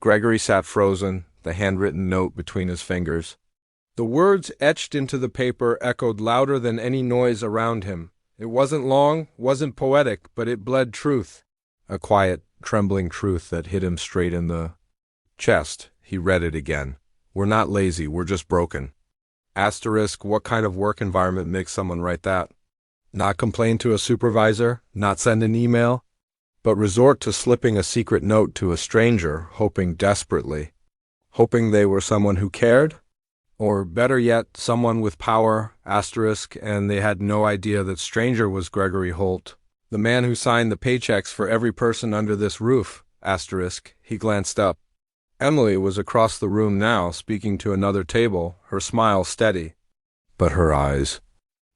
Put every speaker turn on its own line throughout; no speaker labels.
Gregory sat frozen, the handwritten note between his fingers. The words etched into the paper echoed louder than any noise around him. It wasn't long, wasn't poetic, but it bled truth. A quiet, trembling truth that hit him straight in the chest. He read it again. We're not lazy, we're just broken. Asterisk, what kind of work environment makes someone write that? Not complain to a supervisor, not send an email, but resort to slipping a secret note to a stranger, hoping desperately. Hoping they were someone who cared? Or better yet, someone with power, asterisk, and they had no idea that stranger was Gregory Holt, the man who signed the paychecks for every person under this roof, asterisk. He glanced up. Emily was across the room now, speaking to another table, her smile steady. But her eyes.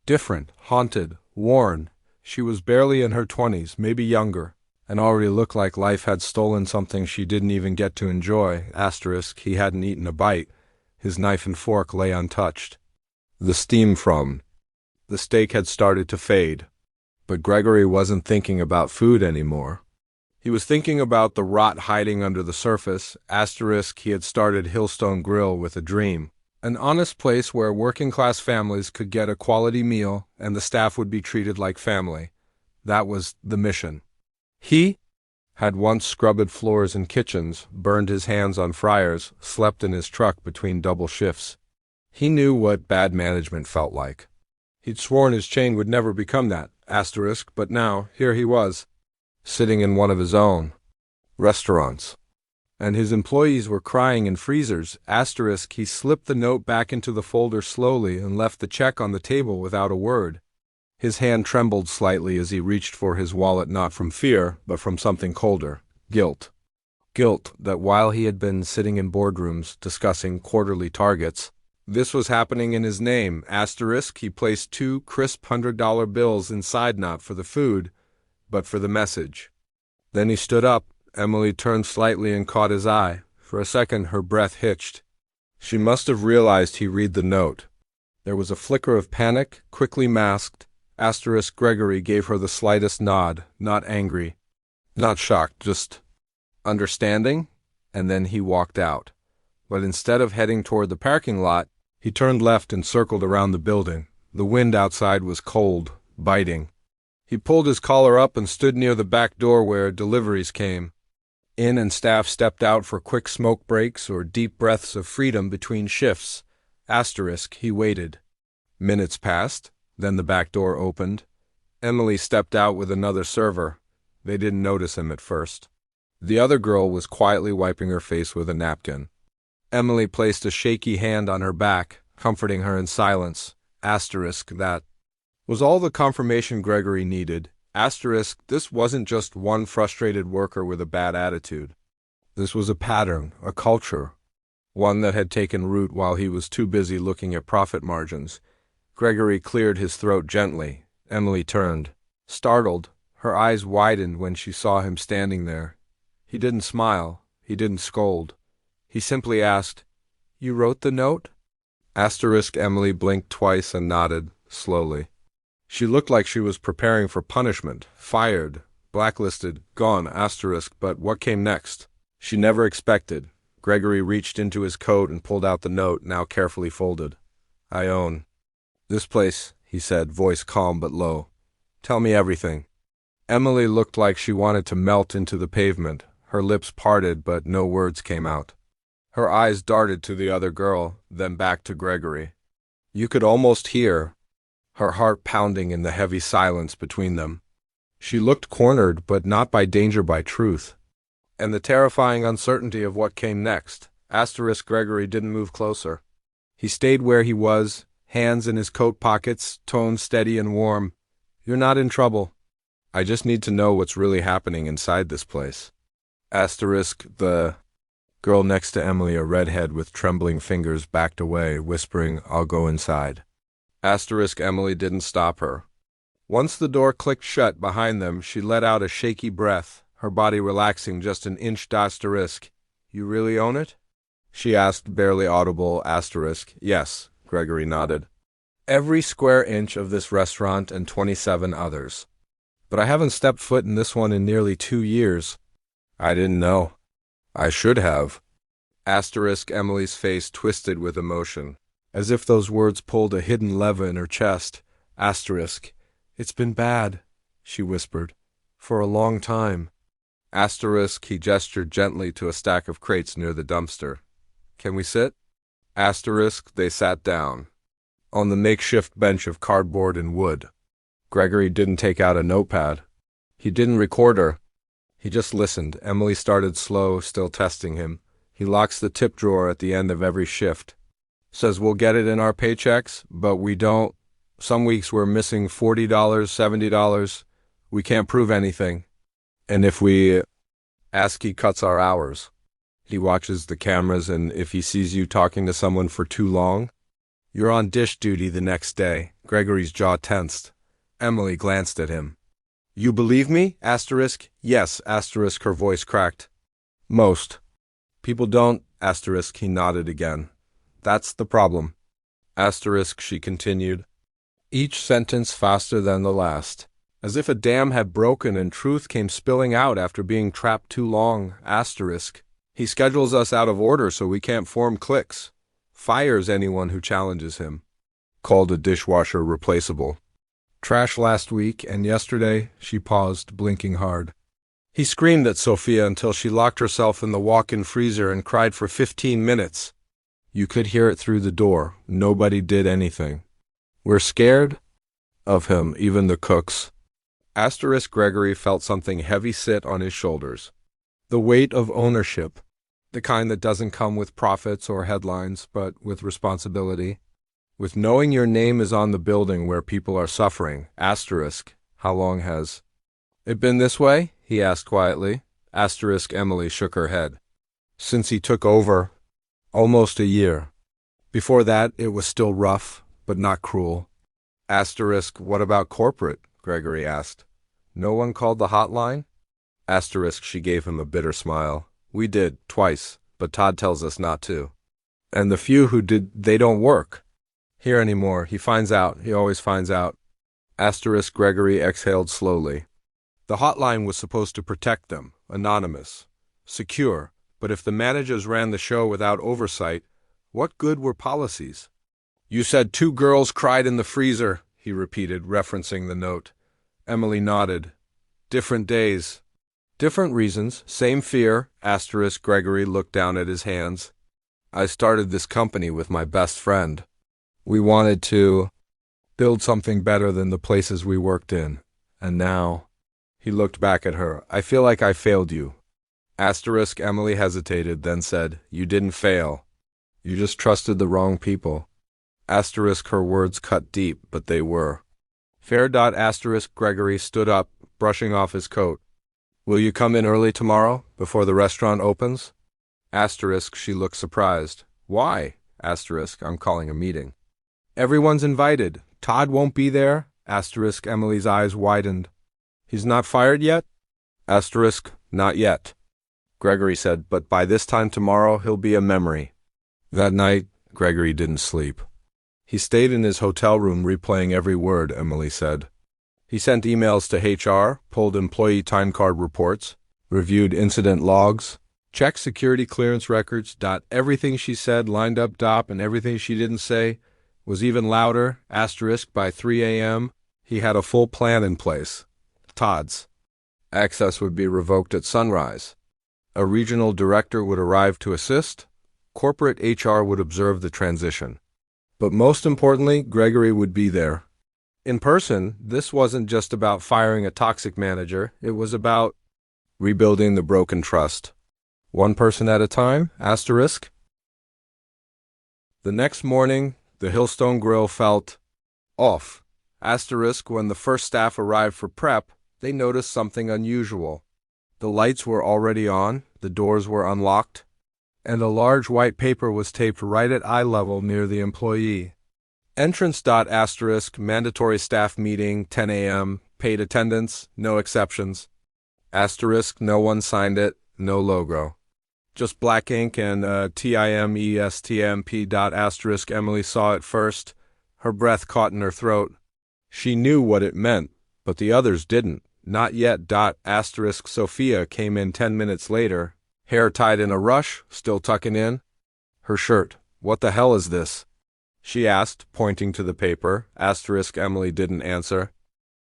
Different, haunted, worn. She was barely in her 20s, maybe younger, and already looked like life had stolen something she didn't even get to enjoy, asterisk. He hadn't eaten a bite. His knife and fork lay untouched. The steam from the steak had started to fade. But Gregory wasn't thinking about food anymore. He was thinking about the rot hiding under the surface, asterisk. He had started Hillstone Grill with a dream. An honest place where working-class families could get a quality meal and the staff would be treated like family. That was the mission. He had once scrubbed floors in kitchens, burned his hands on fryers, slept in his truck between double shifts. He knew what bad management felt like. He'd sworn his chain would never become that, asterisk, but now, here he was, sitting in one of his own restaurants. And his employees were crying in freezers, asterisk. He slipped the note back into the folder slowly and left the check on the table without a word. His hand trembled slightly as he reached for his wallet, not from fear, but from something colder, guilt. Guilt that while he had been sitting in boardrooms discussing quarterly targets, this was happening in his name, asterisk. He placed 2 crisp $100 bills inside, not for the food, but for the message. Then he stood up. Emily turned slightly and caught his eye. For a second her breath hitched. She must have realized he'd read the note. There was a flicker of panic, quickly masked. Asterisk. Gregory gave her the slightest nod, not angry, not shocked, just understanding, and then he walked out. But instead of heading toward the parking lot, he turned left and circled around the building. The wind outside was cold, biting. He pulled his collar up and stood near the back door where deliveries came in and staff stepped out for quick smoke breaks or deep breaths of freedom between shifts. Asterisk. He waited. Minutes passed. Then the back door opened. Emily stepped out with another server. They didn't notice him at first. The other girl was quietly wiping her face with a napkin. Emily placed a shaky hand on her back, comforting her in silence. Asterisk. That was all the confirmation Gregory needed. Asterisk. This wasn't just one frustrated worker with a bad attitude. This was a pattern, a culture, one that had taken root while he was too busy looking at profit margins. Gregory cleared his throat gently. Emily turned. Startled, her eyes widened when she saw him standing there. He didn't smile. He didn't scold. He simply asked, "You wrote the note?" Asterisk. Emily blinked twice and nodded, slowly. She looked like she was preparing for punishment, fired, blacklisted, gone, asterisk. But what came next? She never expected. Gregory reached into his coat and pulled out the note, now carefully folded. "I own this place," he said, voice calm but low. "Tell me everything." Emily looked like she wanted to melt into the pavement. Her lips parted, but no words came out. Her eyes darted to the other girl, then back to Gregory. You could almost hear her heart pounding in the heavy silence between them. She looked cornered, but not by danger, by truth. And the terrifying uncertainty of what came next. Asterisk. Gregory didn't move closer. He stayed where he was, hands in his coat pockets, tone steady and warm. "You're not in trouble. I just need to know what's really happening inside this place." Asterisk. The girl next to Emily, a redhead with trembling fingers, backed away, whispering, "I'll go inside." Asterisk. Emily didn't stop her. Once the door clicked shut behind them, she let out a shaky breath, her body relaxing just an inch. Asterisk. "You really own it?" she asked, barely audible. Asterisk. "Yes." Gregory nodded. "Every square inch of this restaurant and 27 others. But I haven't stepped foot in this one in nearly 2 years. I didn't know. I should have. Asterisk Emily's face twisted with emotion, as if those words pulled a hidden lever in her chest. Asterisk. It's been bad, she whispered, for a long time. Asterisk, he gestured gently to a stack of crates near the dumpster. Can we sit? Asterisk, they sat down. On the makeshift bench of cardboard and wood. Gregory didn't take out a notepad. He didn't record her. He just listened. Emily started slow, still testing him. He locks the tip drawer at the end of every shift. Says we'll get it in our paychecks, but we don't. Some weeks we're missing $40, $70. We can't prove anything. And if we ask, he cuts our hours. He watches the cameras, and if he sees you talking to someone for too long, you're on dish duty the next day. Gregory's jaw tensed. Emily glanced at him. You believe me? Asterisk. Yes, asterisk, her voice cracked. Most. People don't, asterisk, he nodded again. That's the problem. Asterisk, she continued. Each sentence faster than the last. As if a dam had broken and truth came spilling out after being trapped too long. Asterisk. He schedules us out of order so we can't form cliques. Fires anyone who challenges him. Called a dishwasher replaceable. Trash last week, and yesterday, she paused, blinking hard. He screamed at Sophia until she locked herself in the walk-in freezer and cried for 15 minutes. You could hear it through the door. Nobody did anything. We're scared of him, even the cooks. Asterisk Gregory felt something heavy sit on his shoulders. The weight of ownership. The kind that doesn't come with profits or headlines, but with responsibility. With knowing your name is on the building where people are suffering. Asterisk. How long has it been this way? He asked quietly. Asterisk Emily shook her head. Since he took over. Almost a year. Before that, it was still rough, but not cruel. Asterisk. What about corporate? Gregory asked. No one called the hotline? Asterisk. She gave him a bitter smile. We did, twice, but Todd tells us not to. And the few who did, they don't work here anymore. He finds out. He always finds out. Asterisk Gregory exhaled slowly. The hotline was supposed to protect them, anonymous, secure, but if the managers ran the show without oversight, what good were policies? You said 2 girls cried in the freezer, he repeated, referencing the note. Emily nodded. Different days. Different reasons, same fear. Asterisk Gregory looked down at his hands. I started this company with my best friend. We wanted to build something better than the places we worked in. And now, he looked back at her. I feel like I failed you. Asterisk Emily hesitated, then said, You didn't fail. You just trusted the wrong people. Asterisk her words cut deep, but they were. Fair. Asterisk Gregory stood up, brushing off his coat. Will you come in early tomorrow, before the restaurant opens? Asterisk, she looked surprised. Why? Asterisk, I'm calling a meeting. Everyone's invited. Todd won't be there? Asterisk, Emily's eyes widened. He's not fired yet? Asterisk, not yet. Gregory said, but by this time tomorrow he'll be a memory. That night, Gregory didn't sleep. He stayed in his hotel room replaying every word, Emily said. He sent emails to HR, pulled employee timecard reports, reviewed incident logs, checked security clearance records. Everything she said lined up, and everything she didn't say was even louder. Asterisk, by 3 a.m., he had a full plan in place. Todd's. Access would be revoked at sunrise. A regional director would arrive to assist. Corporate HR would observe the transition. But most importantly, Gregory would be there. In person, this wasn't just about firing a toxic manager. It was about rebuilding the broken trust. One person at a time? Asterisk. The next morning, the Hillstone Grill felt off. Asterisk, when the first staff arrived for prep, they noticed something unusual. The lights were already on, the doors were unlocked, and a large white paper was taped right at eye level near the employee. Entrance. Asterisk, mandatory staff meeting, 10 a.m., paid attendance, no exceptions. Asterisk, no one signed it, no logo. Just black ink and TIMESTMP. Asterisk, Emily saw it first. Her breath caught in her throat. She knew what it meant, but the others didn't. Not yet. Asterisk, Sophia came in 10 minutes later. Hair tied in a rush, still tucking in. Her shirt. What the hell is this? She asked, pointing to the paper. Emily didn't answer.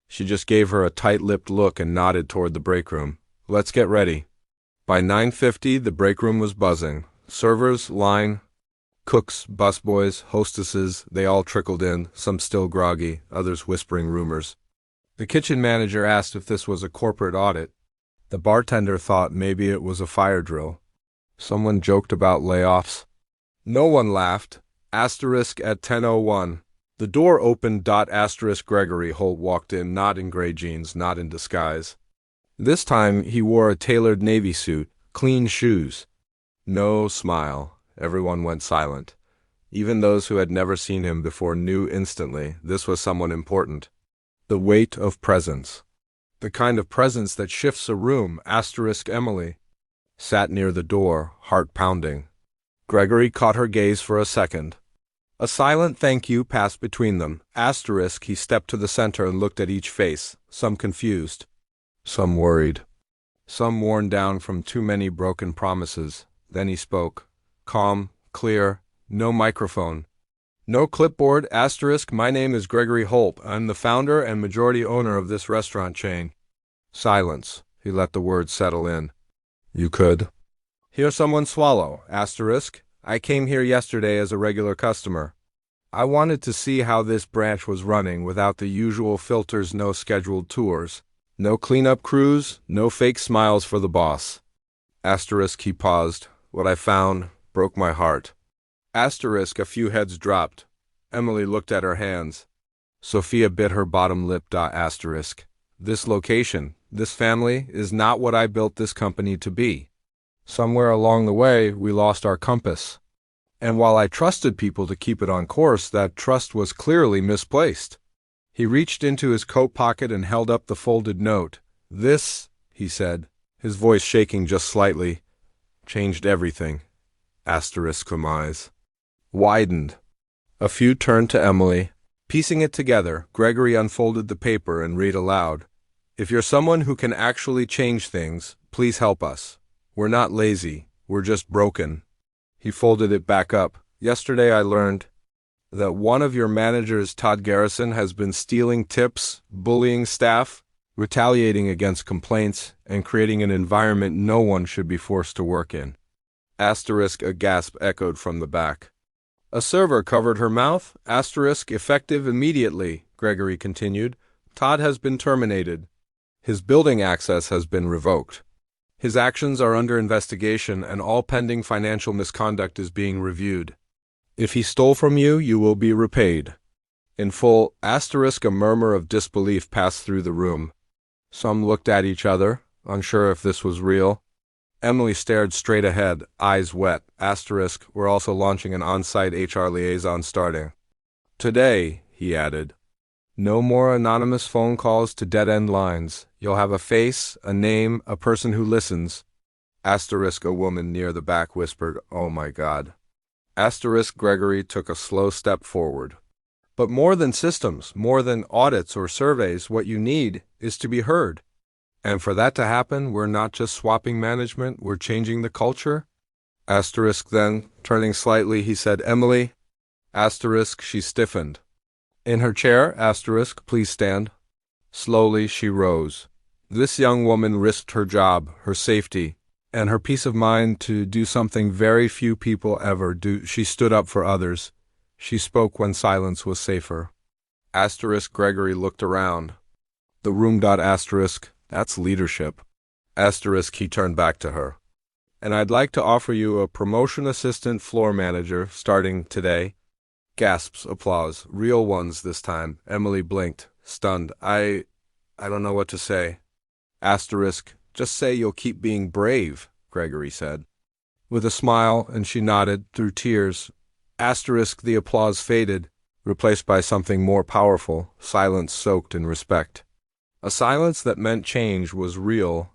She just gave her a tight-lipped look and nodded toward the break room. Let's get ready. By 9:50, the break room was buzzing. Servers, line, cooks, busboys, hostesses, they all trickled in, some still groggy, others whispering rumors. The kitchen manager asked if this was a corporate audit. The bartender thought maybe it was a fire drill. Someone joked about layoffs. No one laughed. At 10:01. The door opened. Gregory Holt walked in, not in gray jeans, not in disguise. This time he wore a tailored navy suit, clean shoes. No smile. Everyone went silent. Even those who had never seen him before knew instantly this was someone important. The weight of presence. The kind of presence that shifts a room. Emily sat near the door, heart pounding. Gregory caught her gaze for a second. A silent thank you passed between them. He stepped to the center and looked at each face, some confused, some worried, some worn down from too many broken promises. Then he spoke. Calm, clear, no microphone, no clipboard. My name is Gregory Holt. I'm the founder and majority owner of this restaurant chain. Silence. He let the words settle in. You could hear someone swallow. I came here yesterday as a regular customer. I wanted to see how this branch was running without the usual filters, no scheduled tours, no cleanup crews, no fake smiles for the boss. He paused. What I found broke my heart. A few heads dropped. Emily looked at her hands. Sophia bit her bottom lip. This location, this family, is not what I built this company to be. Somewhere along the way, we lost our compass. And while I trusted people to keep it on course, that trust was clearly misplaced. He reached into his coat pocket and held up the folded note. This, he said, his voice shaking just slightly, changed everything. Eyes widened. A few turned to Emily. Piecing it together, Gregory unfolded the paper and read aloud. If you're someone who can actually change things, please help us. We're not lazy, we're just broken. He folded it back up. Yesterday I learned that one of your managers, Todd Garrison, has been stealing tips, bullying staff, retaliating against complaints, and creating an environment no one should be forced to work in. A gasp echoed from the back. A server covered her mouth. Effective immediately, Gregory continued. Todd has been terminated. His building access has been revoked. His actions are under investigation and all pending financial misconduct is being reviewed. If he stole from you, you will be repaid. In full. A murmur of disbelief passed through the room. Some looked at each other, unsure if this was real. Emily stared straight ahead, eyes wet. We're also launching an on-site HR liaison starting today, he added. No more anonymous phone calls to dead-end lines. You'll have a face, a name, a person who listens. A woman near the back whispered, Oh my God. Gregory took a slow step forward. But more than systems, more than audits or surveys, what you need is to be heard. And for that to happen, we're not just swapping management, we're changing the culture. Then, turning slightly, he said, Emily. She stiffened. In her chair, please stand. Slowly, she rose. This young woman risked her job, her safety, and her peace of mind to do something very few people ever do. She stood up for others. She spoke when silence was safer. Gregory looked around. The room. That's leadership. He turned back to her. And I'd like to offer you a promotion assistant floor manager starting today. Gasps, applause, real ones this time. Emily blinked, stunned. I don't know what to say. Just say you'll keep being brave, Gregory said. With a smile, and she nodded, through tears. The applause faded, replaced by something more powerful, silence soaked in respect. A silence that meant change was real.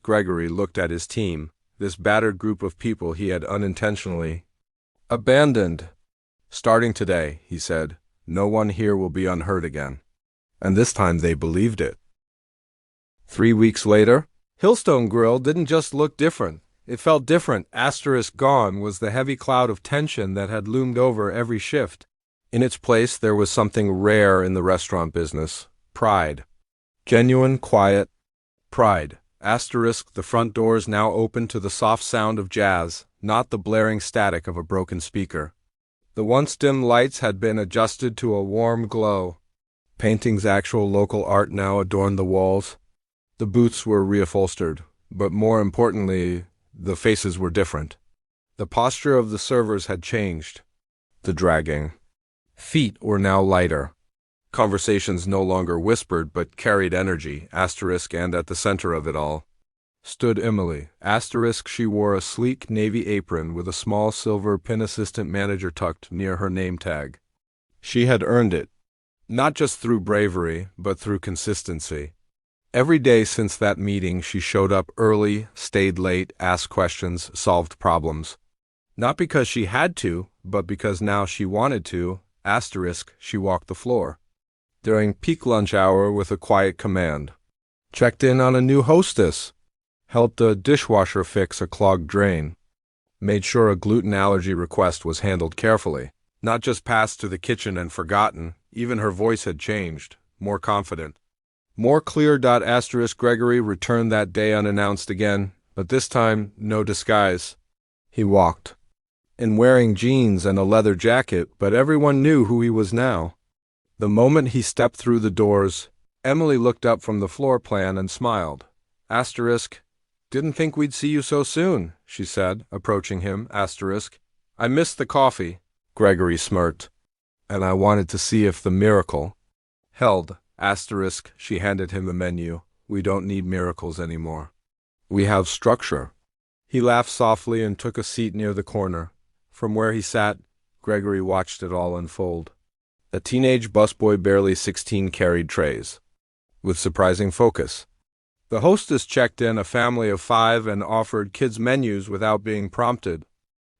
Gregory looked at his team, this battered group of people he had unintentionally abandoned. Starting today, he said, no one here will be unheard again. And this time they believed it. 3 weeks later, Hillstone Grill didn't just look different. It felt different. Asterisk gone was the heavy cloud of tension that had loomed over every shift. In its place, there was something rare in the restaurant business: pride. Genuine, quiet pride. Asterisk, the front doors now opened to the soft sound of jazz, not the blaring static of a broken speaker. The once dim lights had been adjusted to a warm glow. Paintings, actual local art, now adorned the walls. The booths were reupholstered, but more importantly, the faces were different. The posture of the servers had changed. The dragging feet were now lighter. Conversations no longer whispered but carried energy. Asterisk, and at the center of it all stood Emily. Asterisk, she wore a sleek navy apron with a small silver pin assistant manager tucked near her name tag. She had earned it, not just through bravery, but through consistency. Every day since that meeting, she showed up early, stayed late, asked questions, solved problems. Not because she had to, but because now she wanted to. Asterisk, she walked the floor. During peak lunch hour with a quiet command. Checked in on a new hostess. Helped a dishwasher fix a clogged drain. Made sure a gluten allergy request was handled carefully. Not just passed to the kitchen and forgotten. Even her voice had changed, more confident. More clear. Asterisk, Gregory returned that day unannounced again, but this time no disguise. He walked, in wearing jeans and a leather jacket, but everyone knew who he was now. The moment he stepped through the doors, Emily looked up from the floor plan and smiled. Asterisk, didn't think we'd see you so soon, she said, approaching him. Asterisk, I missed the coffee. Gregory smirked. And I wanted to see if the miracle held. Asterisk, she handed him the menu. We don't need miracles anymore. We have structure. He laughed softly and took a seat near the corner. From where he sat, Gregory watched it all unfold. A teenage busboy, barely 16, carried trays. With surprising focus. The hostess checked in a family of 5 and offered kids' menus without being prompted.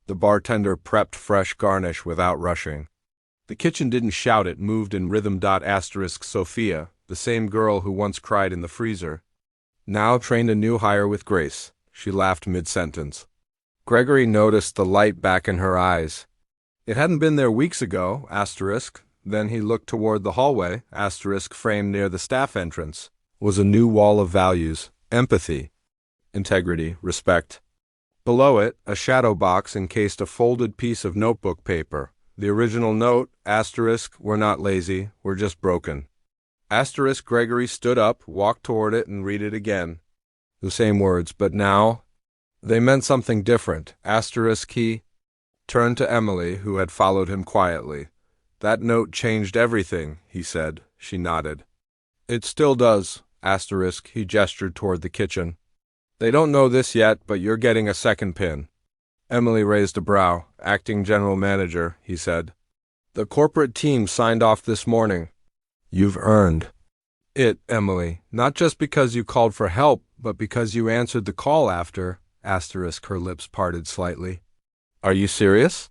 The bartender prepped fresh garnish without rushing. The kitchen didn't shout, it moved in rhythm. Asterisk, Sophia, the same girl who once cried in the freezer, now trained a new hire with grace. She laughed mid-sentence. Gregory noticed the light back in her eyes. It hadn't been there weeks ago. Asterisk. Then he looked toward the hallway. Asterisk, framed near the staff entrance was a new wall of values: empathy, integrity, respect. Below it, a shadow box encased a folded piece of notebook paper. The original note: asterisk, we're not lazy, we're just broken. Asterisk, Gregory stood up, walked toward it, and read it again. The same words, but now they meant something different. Asterisk, he turned to Emily, who had followed him quietly. That note changed everything, he said. She nodded. It still does. Asterisk, he gestured toward the kitchen. They don't know this yet, but you're getting a second pin. Emily raised a brow. Acting general manager, he said. The corporate team signed off this morning. You've earned it, Emily, not just because you called for help, but because you answered the call after. Asterisk, her lips parted slightly. Are you serious?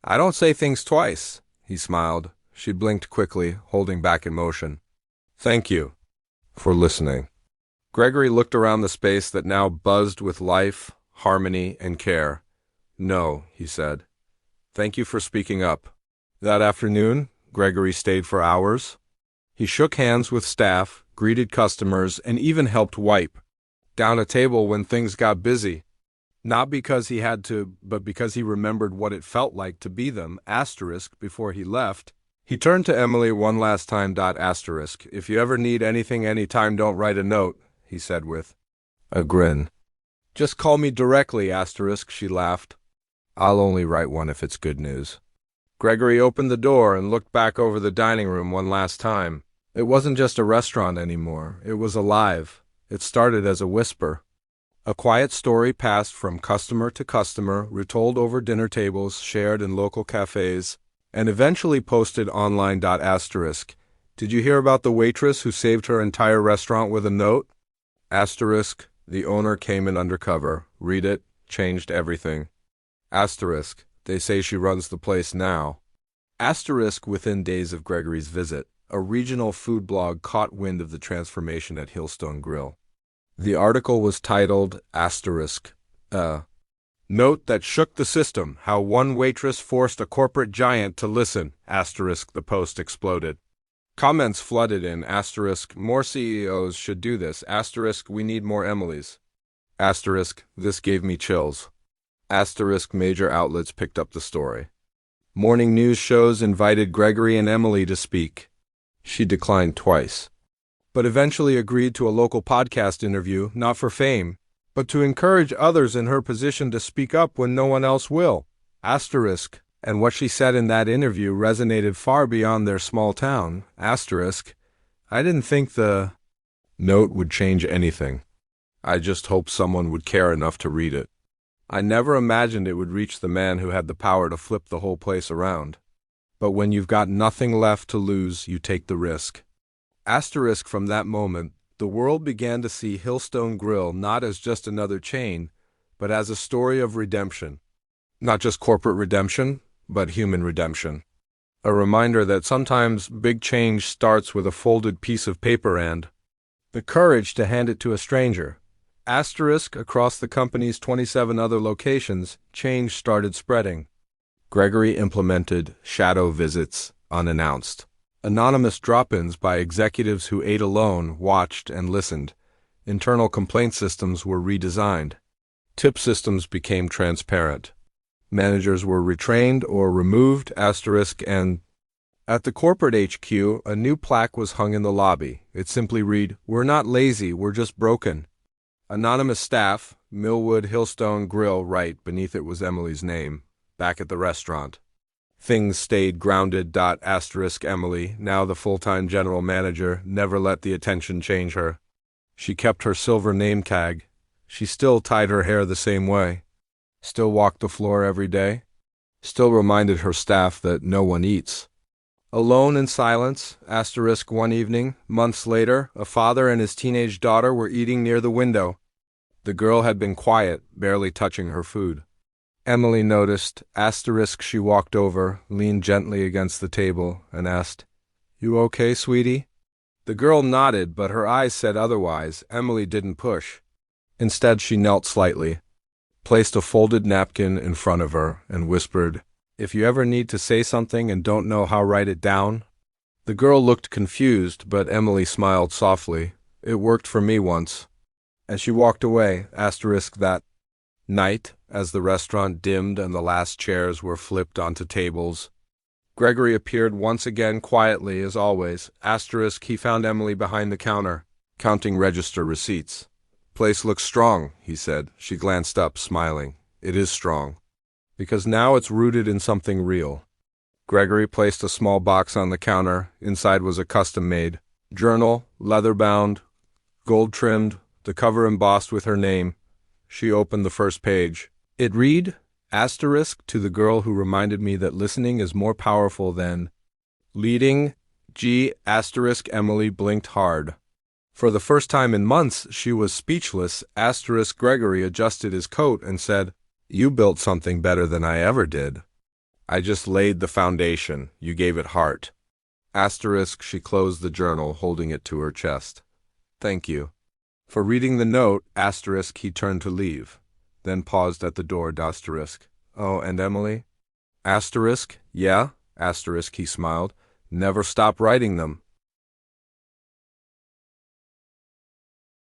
I don't say things twice, he smiled. She blinked quickly, holding back emotion. Thank you for listening. Gregory looked around the space that now buzzed with life, harmony, and care. No, he said. Thank you for speaking up. That afternoon, Gregory stayed for hours. He shook hands with staff, greeted customers, and even helped wipe down a table when things got busy. Not because he had to, but because he remembered what it felt like to be them. Asterisk, before he left, he turned to Emily one last time. Asterisk, if you ever need anything anytime, don't write a note, he said with a grin. Just call me directly. Asterisk, she laughed. I'll only write one if it's good news. Gregory opened the door and looked back over the dining room one last time. It wasn't just a restaurant anymore. It was alive. It started as a whisper. A quiet story passed from customer to customer, retold over dinner tables, shared in local cafes, and eventually posted online. Asterisk, did you hear about the waitress who saved her entire restaurant with a note? Asterisk, the owner came in undercover. Read it, changed everything. Asterisk, they say she runs the place now. Asterisk, within days of Gregory's visit, a regional food blog caught wind of the transformation at Hillstone Grill. The article was titled, asterisk, Note that shook the system, how one waitress forced a corporate giant to listen, asterisk the post exploded. Comments flooded in, asterisk more CEOs should do this, asterisk we need more Emilys. Asterisk this gave me chills. Asterisk major outlets picked up the story. Morning news shows invited Gregory and Emily to speak. She declined twice, but eventually agreed to a local podcast interview, not for fame, but to encourage others in her position to speak up when no one else will. Asterisk, and what she said in that interview resonated far beyond their small town. Asterisk, I didn't think the note would change anything. I just hoped someone would care enough to read it. I never imagined it would reach the man who had the power to flip the whole place around. But when you've got nothing left to lose, you take the risk. Asterisk from that moment, the world began to see Hillstone Grill not as just another chain, but as a story of redemption. Not just corporate redemption, but human redemption. A reminder that sometimes big change starts with a folded piece of paper and the courage to hand it to a stranger. Asterisk across the company's 27 other locations, change started spreading. Gregory implemented shadow visits unannounced. Anonymous drop-ins by executives who ate alone, watched, and listened. Internal complaint systems were redesigned. Tip systems became transparent. Managers were retrained or removed, asterisk, and at the corporate HQ, a new plaque was hung in the lobby. It simply read, "We're not lazy, we're just broken." Anonymous staff, Millwood Hillstone Grill, right beneath it was Emily's name, back at the restaurant. Things stayed grounded. Asterisk Emily, now the full-time general manager, never let the attention change her. She kept her silver name tag. She still tied her hair the same way. Still walked the floor every day. Still reminded her staff that no one eats. Alone in silence, asterisk one evening, months later, a father and his teenage daughter were eating near the window. The girl had been quiet, barely touching her food. Emily noticed, asterisk she walked over, leaned gently against the table, and asked, "You okay, sweetie?" The girl nodded, but her eyes said otherwise. Emily didn't push. Instead, she knelt slightly, placed a folded napkin in front of her, and whispered, "If you ever need to say something and don't know how to write it down." The girl looked confused, but Emily smiled softly. "It worked for me once." As she walked away, asterisk that night, as the restaurant dimmed and the last chairs were flipped onto tables, Gregory appeared once again quietly as always. Asterisk he found Emily behind the counter, counting register receipts. "Place looks strong," he said. She glanced up, smiling. "It is strong, because now it's rooted in something real." Gregory placed a small box on the counter. Inside was a custom-made journal, leather-bound, gold-trimmed, the cover embossed with her name. She opened the first page. It read, asterisk to the girl who reminded me that listening is more powerful than leading. Asterisk Emily blinked hard. For the first time in months, she was speechless. Asterisk Gregory adjusted his coat and said, "You built something better than I ever did. I just laid the foundation. You gave it heart." Asterisk she closed the journal, holding it to her chest. "Thank you." For reading the note, asterisk he turned to leave, then paused at the door, asterisk. "Oh, and Emily?" Asterisk, "Yeah," asterisk he smiled. "Never stop writing them.